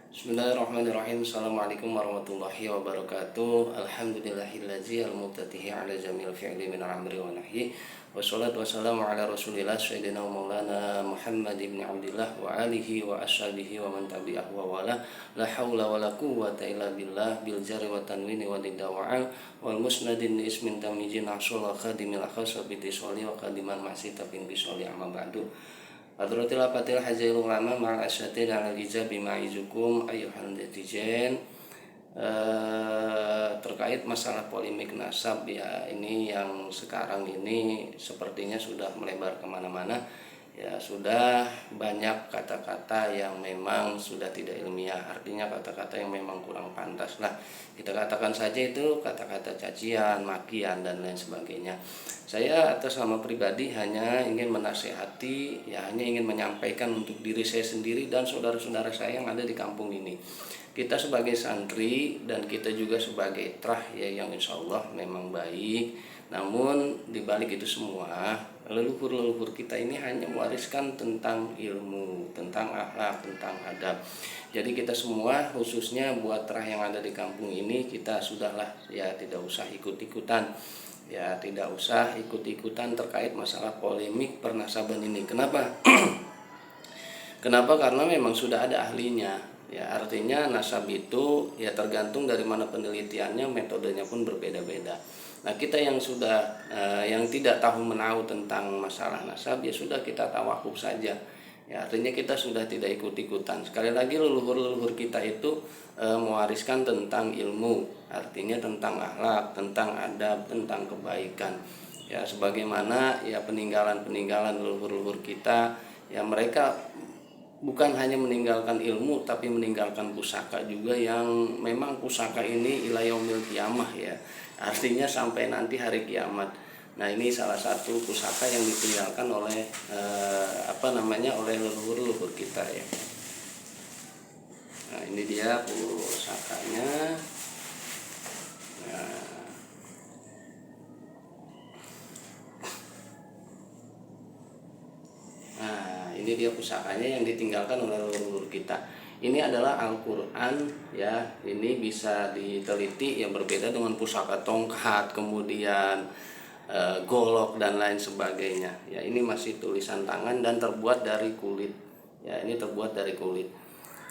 Bismillahirrahmanirrahim. Assalamualaikum warahmatullahi wabarakatuh. Alhamdulillahillazi al-muftatihi ala jamil fi'li min amri wa nahyi. Wassalatu wassalamu ala rasulillah sayyidina wa maulana Muhammad ibn Abdillah wa alihi wa ashabihi wa man tabi'ahu wa wala. La hawla wa la quwwata illa billah bil jari wa tanwini wa didawa'al wal musnadin ismin tamijin asul wa khadimil akhas wa bitisoli wa khadiman masita bin bisoli amma ba'du. Hadratil Fatil Hazail Ulama ma'al asyatid ala ijab bima'izukum ayuhan netizen. Terkait masalah polemik nasab ya, ini yang sekarang ini sepertinya sudah melebar kemana-mana ya, sudah banyak kata-kata yang memang sudah tidak ilmiah, artinya kata-kata yang memang kurang pantas lah kita katakan saja, itu kata-kata cacian, makian dan lain sebagainya. Saya atas nama pribadi hanya ingin menasehati ya, hanya ingin menyampaikan untuk diri saya sendiri dan saudara-saudara saya yang ada di kampung ini. Kita sebagai santri dan kita juga sebagai trah ya, yang insya Allah memang baik. Namun dibalik itu semua, leluhur-leluhur kita ini hanya mewariskan tentang ilmu, tentang akhlak, tentang adab. Jadi kita semua, khususnya buat trah yang ada di kampung ini, kita sudahlah ya tidak usah ikut-ikutan. Ya tidak usah ikut-ikutan terkait masalah polemik pernasaban ini. Kenapa? Kenapa? Karena memang sudah ada ahlinya. Ya, artinya nasab itu ya tergantung dari mana penelitiannya, metodenya pun berbeda-beda. Nah, kita yang sudah yang tidak tahu menahu tentang masalah nasab ya sudah kita tawakuf saja. Ya, artinya kita sudah tidak ikut-ikutan. Sekali lagi, leluhur-leluhur kita itu mewariskan tentang ilmu, artinya tentang akhlak, tentang adab, tentang kebaikan. Ya, sebagaimana ya peninggalan-peninggalan leluhur-leluhur kita, ya mereka bukan hanya meninggalkan ilmu tapi meninggalkan pusaka juga, yang memang pusaka ini ila yaumil qiyamah ya. Artinya sampai nanti hari kiamat. Nah, ini salah satu pusaka yang ditinggalkan oleh oleh leluhur-leluhur kita ya. Nah, ini dia pusakanya. Nah, ini dia pusakanya yang ditinggalkan oleh leluhur kita. Ini adalah Al-Quran ya. Ini bisa diteliti yang berbeda dengan pusaka tongkat, kemudian golok dan lain sebagainya. Ya, ini masih tulisan tangan dan terbuat dari kulit. Ya, ini terbuat dari kulit.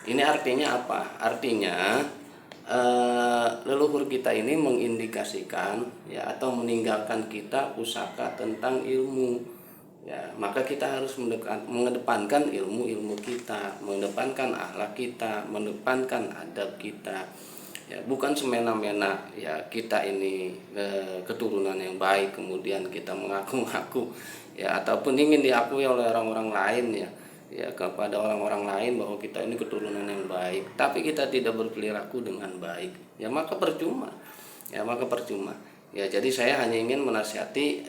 Ini artinya apa? Artinya leluhur kita ini mengindikasikan ya, atau meninggalkan kita pusaka tentang ilmu. Ya, maka kita harus mengedepankan ilmu kita, mengedepankan akhlak kita, mengedepankan adab kita. Ya, bukan semena-mena ya kita ini keturunan yang baik kemudian kita mengaku-ngaku ya, ataupun ingin diakui oleh orang-orang lain ya, ya kepada orang-orang lain bahwa kita ini keturunan yang baik, tapi kita tidak berperilaku dengan baik. Ya maka percuma. Ya, jadi saya hanya ingin menasihati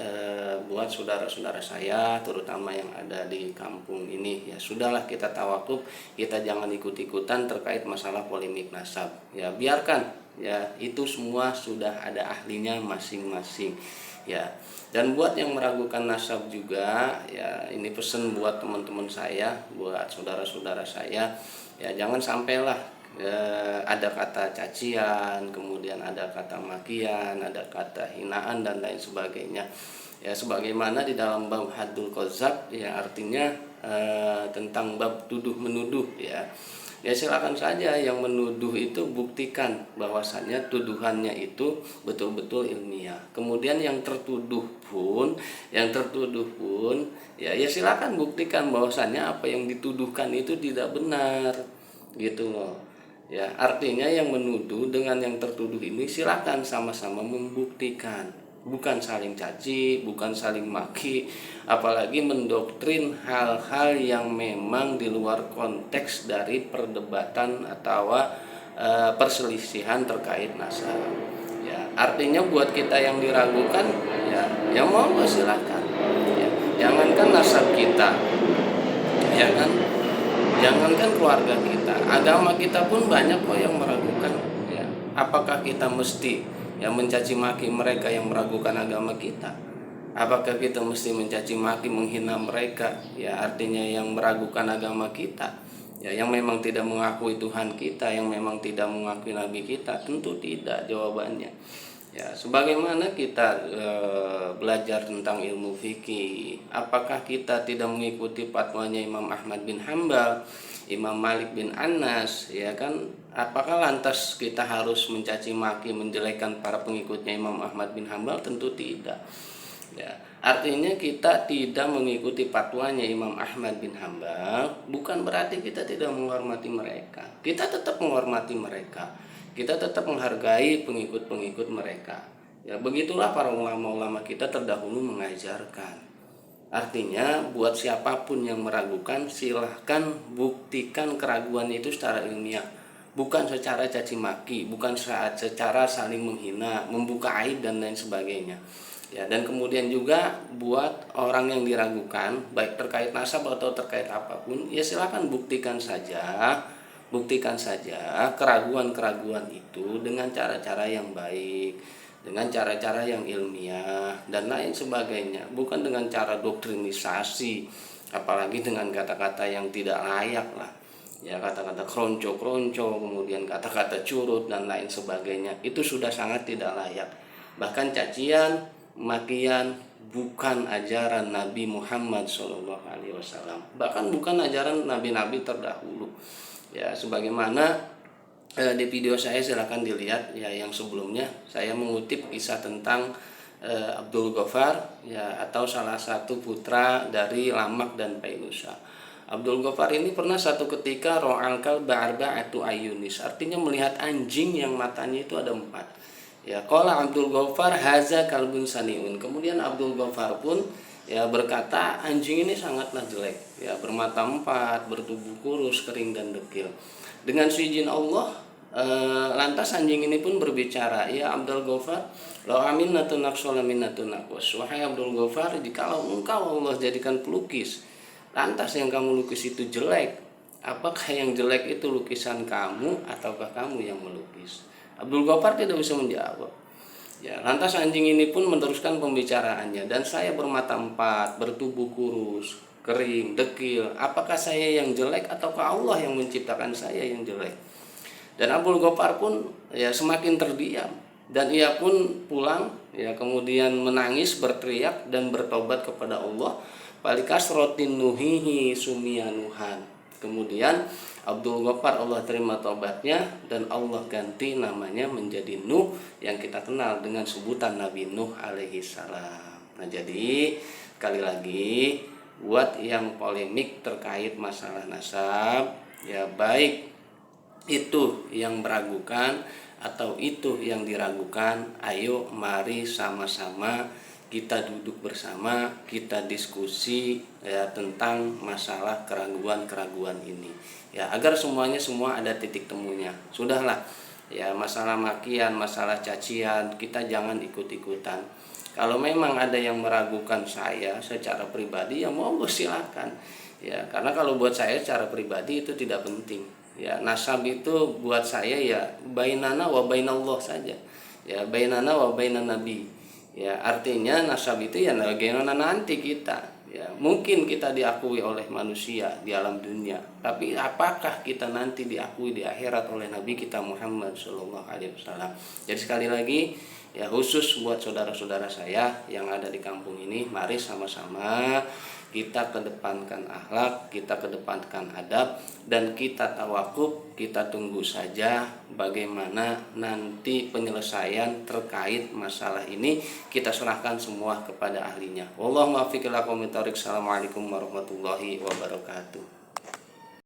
buat saudara-saudara saya, terutama yang ada di kampung ini. Ya sudahlah, kita tawakuf, kita jangan ikut-ikutan terkait masalah polemik nasab. Ya biarkan, ya itu semua sudah ada ahlinya masing-masing. Ya, dan buat yang meragukan nasab juga, ya ini pesan buat teman-teman saya, buat saudara-saudara saya, ya jangan sampailah ada kata cacian, kemudian ada kata makian, ada kata hinaan dan lain sebagainya. Ya sebagaimana di dalam bab Haddul Qadzab ya, artinya tentang bab tuduh menuduh ya. Ya silakan saja yang menuduh itu buktikan bahwasannya tuduhannya itu betul-betul ilmiah. Kemudian yang tertuduh pun ya silakan buktikan bahwasannya apa yang dituduhkan itu tidak benar. Gitu loh. Ya, artinya yang menuduh dengan yang tertuduh ini silakan sama-sama membuktikan, bukan saling caci, bukan saling maki, apalagi mendoktrin hal-hal yang memang di luar konteks dari perdebatan atau perselisihan terkait nasab. Ya, artinya buat kita yang diragukan ya mau silakan. Ya, jangankan nasab kita, ya kan? Jangankan keluarga kita, agama kita pun banyak kok yang meragukan. Ya, apakah kita mesti mencaci maki mereka yang meragukan agama kita? Apakah kita mesti mencaci maki, menghina mereka? Ya, artinya yang meragukan agama kita. Ya, yang memang tidak mengakui Tuhan kita, yang memang tidak mengakui Nabi kita, tentu tidak jawabannya. Ya, sebagaimana kita belajar tentang ilmu fikih, apakah kita tidak mengikuti fatwanya Imam Ahmad bin Hambal, Imam Malik bin Anas, ya kan? Apakah lantas kita harus mencaci maki, menjelekkan para pengikutnya Imam Ahmad bin Hambal? Tentu tidak. Ya, artinya kita tidak mengikuti fatwanya Imam Ahmad bin Hambal bukan berarti kita tidak menghormati mereka. Kita tetap menghormati mereka. Kita tetap menghargai pengikut-pengikut mereka. Ya, begitulah para ulama-ulama kita terdahulu mengajarkan. Artinya buat siapapun yang meragukan, silahkan buktikan keraguan itu secara ilmiah, bukan secara caci maki, bukan secara saling menghina, membuka aib dan lain sebagainya. Ya, dan kemudian juga buat orang yang diragukan, baik terkait nasab atau terkait apapun, ya silahkan buktikan saja keraguan-keraguan itu dengan cara-cara yang baik, dengan cara-cara yang ilmiah dan lain sebagainya, bukan dengan cara doktrinisasi, apalagi dengan kata-kata yang tidak layak lah. Ya, kata-kata kronco-kronco, kemudian kata-kata curut dan lain sebagainya, itu sudah sangat tidak layak. Bahkan cacian, makian bukan ajaran Nabi Muhammad SAW, bahkan bukan ajaran nabi-nabi terdahulu. Ya, sebagaimana di video saya silahkan dilihat ya, yang sebelumnya saya mengutip kisah tentang Abdul Ghaffar, ya, atau salah satu putra dari Lamak dan Pailusa. Abdul Ghaffar ini pernah satu ketika ro'al kalba arba'atu ayunis, artinya melihat anjing yang matanya itu ada 4. Ya, qala Abdul Ghaffar haza kalbun saniun. Kemudian Abdul Ghaffar pun ya berkata, anjing ini sangatlah jelek, ya, bermata 4, bertubuh kurus, kering dan dekil. Dengan seizin Allah, lantas anjing ini pun berbicara, ya Abdul Ghaffar, law aminatun naqsala minatun naqwas. Wahai Abdul Ghaffar, jikalau engkau Allah jadikan pelukis, lantas yang kamu lukis itu jelek, apakah yang jelek itu lukisan kamu ataukah kamu yang melukis? Abdul Ghaffar tidak bisa menjawab. Ya, lantas anjing ini pun meneruskan pembicaraannya, dan saya bermata 4, bertubuh kurus, kering, dekil. Apakah saya yang jelek ataukah Allah yang menciptakan saya yang jelek? Dan Abdul Ghaffar pun ya semakin terdiam, dan ia pun pulang, ya, kemudian menangis, berteriak dan bertobat kepada Allah. Palikasrotin nuhihi sumianuhan. Kemudian Abdul Ghaffar Allah terima taubatnya dan Allah ganti namanya menjadi Nuh, yang kita kenal dengan sebutan Nabi Nuh alaihi salam. Nah, jadi sekali lagi buat yang polemik terkait masalah nasab, ya, baik itu yang meragukan atau itu yang diragukan, ayo mari sama-sama kita duduk bersama, kita diskusi ya tentang masalah keraguan-keraguan ini. Ya, agar semua ada titik temunya. Sudahlah, ya, masalah makian, masalah cacian, kita jangan ikut-ikutan. Kalau memang ada yang meragukan saya secara pribadi, ya monggo silakan. Ya, karena kalau buat saya secara pribadi itu tidak penting. Ya, nasab itu buat saya ya bainana wa bainallah saja. Ya, bainana wa bainan nabi. Ya, artinya nasab itu ya bagaimana nanti kita, ya, mungkin kita diakui oleh manusia di alam dunia, tapi apakah kita nanti diakui di akhirat oleh Nabi kita Muhammad SAW. Jadi sekali lagi, ya, khusus buat saudara-saudara saya yang ada di kampung ini, mari sama-sama kita kedepankan akhlak, kita kedepankan adab, dan kita tawakuf, kita tunggu saja bagaimana nanti penyelesaian terkait masalah ini, kita serahkan semua kepada ahlinya. Wallahu muwaffiq ila aqwamit thoriq. Assalamualaikum warahmatullahi wabarakatuh.